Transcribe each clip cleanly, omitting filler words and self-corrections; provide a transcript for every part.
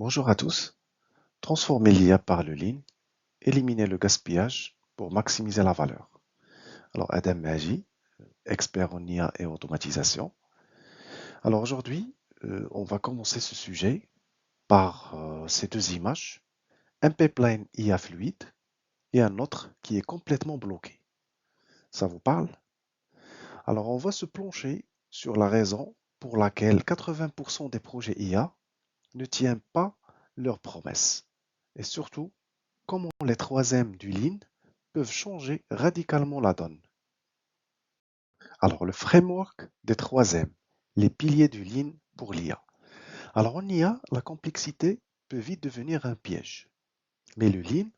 Bonjour à tous. Transformer l'IA par le Lean, éliminer le gaspillage pour maximiser la valeur. Alors, Adam Maji, expert en IA et automatisation. Alors aujourd'hui, on va commencer ce sujet par ces deux images, un pipeline IA fluide et un autre qui est complètement bloqué. Ça vous parle? Alors on va se pencher sur la raison pour laquelle 80% des projets IA ne tiennent pas leurs promesses et surtout comment les troisièmes du Lean peuvent changer radicalement la donne. Alors, le framework des troisièmes, les piliers du Lean pour l'IA. Alors, en IA, la complexité peut vite devenir un piège. Mais le Lean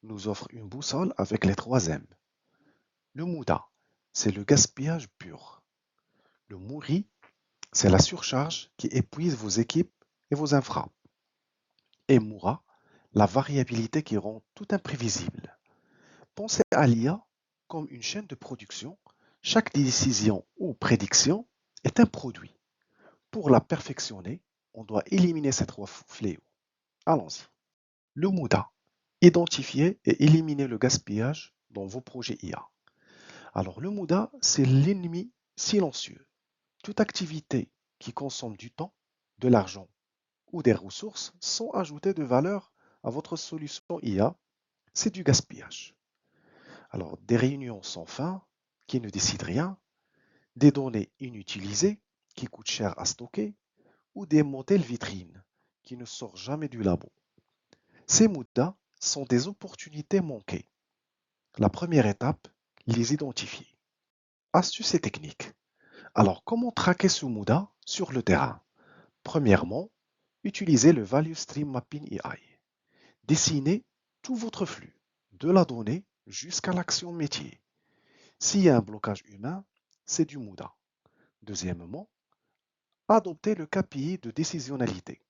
nous offre une boussole avec les troisièmes. Le Muda, c'est le gaspillage pur. Le Muri, c'est la surcharge qui épuise vos équipes et vos infras. Et Mura, la variabilité qui rend tout imprévisible. Pensez à l'IA comme une chaîne de production. Chaque décision ou prédiction est un produit. Pour la perfectionner, on doit éliminer ces trois fléaux. Allons-y. Le MUDA. Identifier et éliminer le gaspillage dans vos projets IA. Alors le MUDA, c'est l'ennemi silencieux. Toute activité qui consomme du temps, de l'argent ou des ressources sans ajouter de valeur à votre solution IA, c'est du gaspillage. Alors, des réunions sans fin qui ne décident rien, des données inutilisées qui coûtent cher à stocker ou des modèles vitrines qui ne sortent jamais du labo. Ces mudas sont des opportunités manquées. La première étape, les identifier. Astuces et techniques. Alors, comment traquer ce muda sur le terrain? Premièrement, utilisez le Value Stream Mapping AI. Dessinez tout votre flux, de la donnée jusqu'à l'action métier. S'il y a un blocage humain, c'est du MUDA. Deuxièmement, adoptez le KPI de décisionnalité.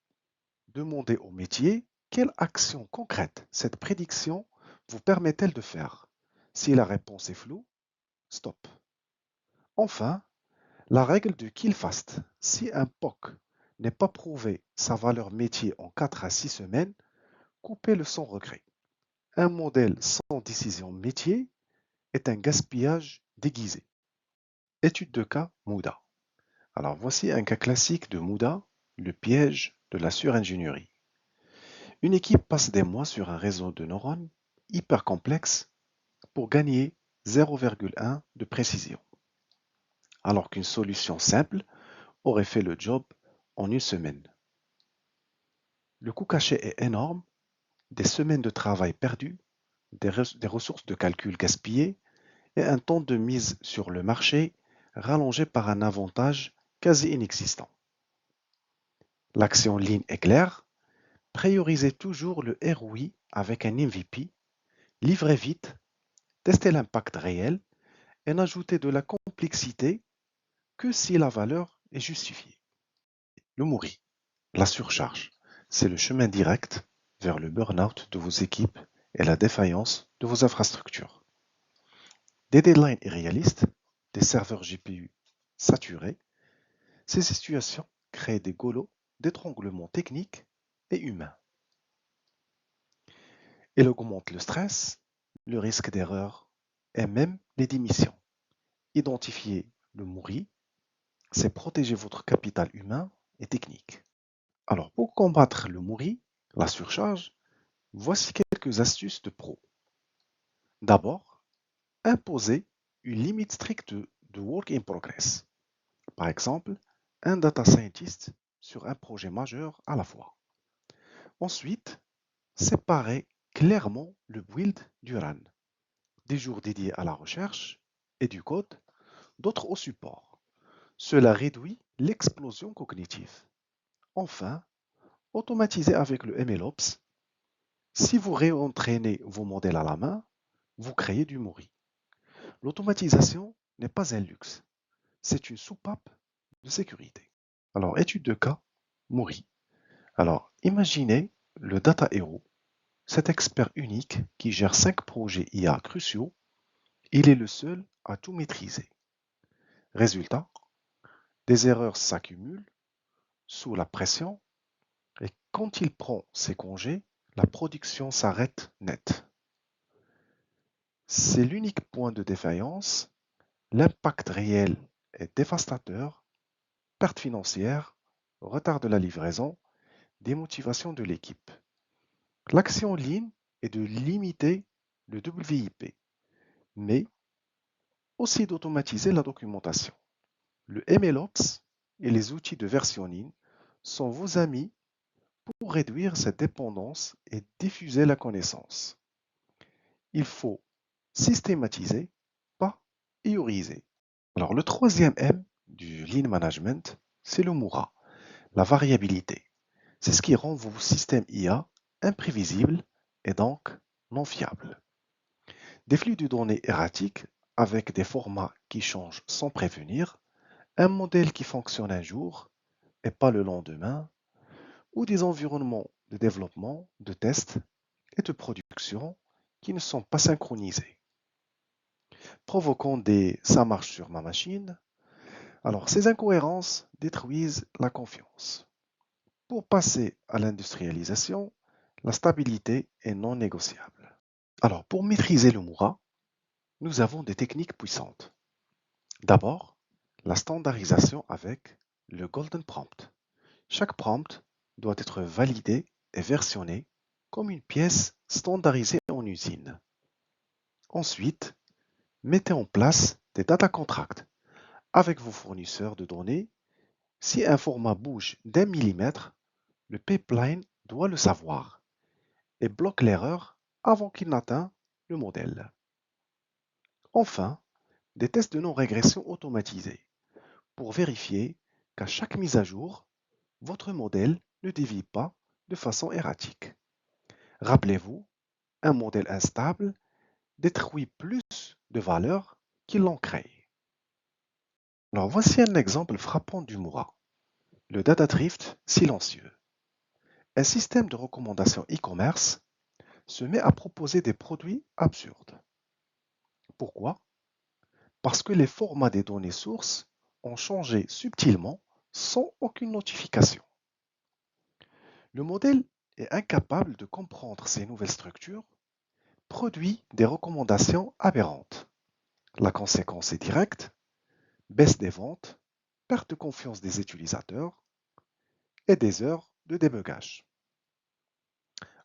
Demandez au métier quelle action concrète cette prédiction vous permet-elle de faire. Si la réponse est floue, stop. Enfin, la règle de kill fast. Si un POC n'est pas prouvé sa valeur métier en 4 à 6 semaines, coupez-le sans regret. Un modèle sans décision métier est un gaspillage déguisé. Étude de cas MUDA. Alors voici un cas classique de MUDA, le piège de la suringénierie. Une équipe passe des mois sur un réseau de neurones hyper complexe pour gagner 0,1 de précision, alors qu'une solution simple aurait fait le job en une semaine. Le coût caché est énorme, des semaines de travail perdues, des ressources de calcul gaspillées et un temps de mise sur le marché rallongé par un avantage quasi inexistant. L'action Lean est claire, priorisez toujours le ROI avec un MVP, livrez vite, testez l'impact réel et n'ajoutez de la complexité que si la valeur est justifiée. Le MORI, la surcharge, c'est le chemin direct vers le burn-out de vos équipes et la défaillance de vos infrastructures. Des deadlines irréalistes, des serveurs GPU saturés, ces situations créent des goulots d'étranglement technique et humain. Elle augmente le stress, le risque d'erreur et même les démissions. Identifier le MORI, c'est protéger votre capital humain et technique. Alors, pour combattre le MORI, la surcharge, voici quelques astuces de pro. D'abord, imposer une limite stricte de work in progress. Par exemple, un data scientist sur un projet majeur à la fois. Ensuite, séparer clairement le build du run. Des jours dédiés à la recherche et du code, d'autres au support. Cela réduit l'explosion cognitive. Enfin, automatiser avec le MLOps. Si vous réentraînez vos modèles à la main, vous créez du MORI. L'automatisation n'est pas un luxe, c'est une soupape de sécurité. Alors, étude de cas, MORI. Alors, imaginez le Data Hero, cet expert unique qui gère 5 projets IA cruciaux. Il est le seul à tout maîtriser. Résultat, des erreurs s'accumulent sous la pression, Et quand il prend ses congés, la production s'arrête net. C'est l'unique point de défaillance. L'impact réel est dévastateur, pertes financières, retard de la livraison, démotivation de l'équipe. L'action en ligne est de limiter le WIP, mais aussi d'automatiser la documentation. Le MLOps et les outils de versionning sont vos amis pour réduire cette dépendance et diffuser la connaissance. Il faut systématiser, pas prioriser. Alors le troisième M du Lean Management, c'est le Moura, la variabilité. C'est ce qui rend vos systèmes IA imprévisibles et donc non fiables. Des flux de données erratiques avec des formats qui changent sans prévenir, un modèle qui fonctionne un jour et pas le lendemain, ou des environnements de développement, de test et de production qui ne sont pas synchronisés, provoquant des ça marche sur ma machine. Alors ces incohérences détruisent la confiance. Pour passer à l'industrialisation, la stabilité est non négociable. Alors pour maîtriser le Moura, nous avons des techniques puissantes. D'abord, la standardisation avec le Golden Prompt. Chaque prompt doit être validé et versionné comme une pièce standardisée en usine. Ensuite, mettez en place des data contracts avec vos fournisseurs de données. Si un format bouge d'1 millimètre, le pipeline doit le savoir et bloque l'erreur avant qu'il n'atteigne le modèle. Enfin, des tests de non-régression automatisés pour vérifier qu'à chaque mise à jour, votre modèle ne dévie pas de façon erratique. Rappelez-vous, un modèle instable détruit plus de valeur qu'il en crée. Alors voici un exemple frappant du Moura, le data drift silencieux. Un système de recommandation e-commerce se met à proposer des produits absurdes. Pourquoi? Parce que les formats des données sources ont changé subtilement sans aucune notification. Le modèle est incapable de comprendre ces nouvelles structures, produit des recommandations aberrantes. La conséquence est directe, baisse des ventes, perte de confiance des utilisateurs et des heures de débugage.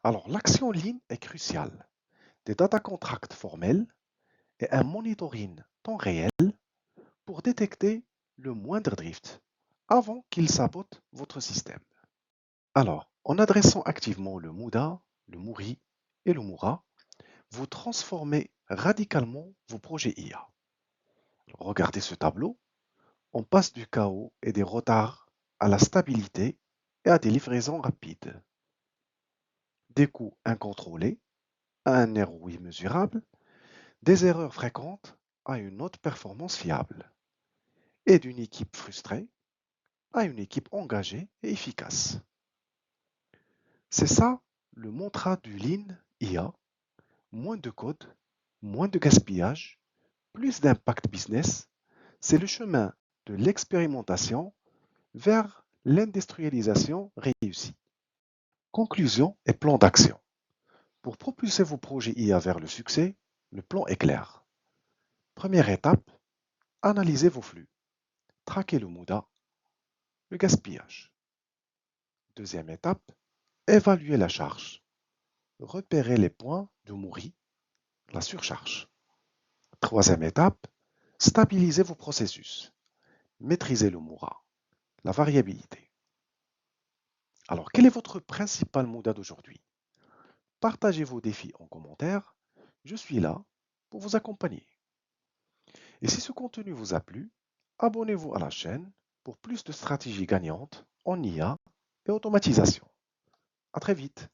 Alors l'action ligne est cruciale. Des data contracts formels et un monitoring temps réel pour détecter le moindre drift avant qu'il sabote votre système. Alors, en adressant activement le Muda, le Muri et le Moura, vous transformez radicalement vos projets IA. Regardez ce tableau, on passe du chaos et des retards à la stabilité et à des livraisons rapides. Des coûts incontrôlés à un ROI mesurable, des erreurs fréquentes à une haute performance fiable, et d'une équipe frustrée à une équipe engagée et efficace. C'est ça le mantra du Lean IA, moins de code, moins de gaspillage, plus d'impact business, c'est le chemin de l'expérimentation vers l'industrialisation réussie. Conclusion et plan d'action. Pour propulser vos projets IA vers le succès, le plan est clair. Première étape, analysez vos flux. Traquez le MUDA, le gaspillage. Deuxième étape, évaluez la charge. Repérez les points de mourir, la surcharge. Troisième étape, stabilisez vos processus. Maîtrisez le MURA, la variabilité. Alors, quel est votre principal MUDA d'aujourd'hui? Partagez vos défis en commentaire. Je suis là pour vous accompagner. Et si ce contenu vous a plu, abonnez-vous à la chaîne pour plus de stratégies gagnantes en IA et automatisation. À très vite.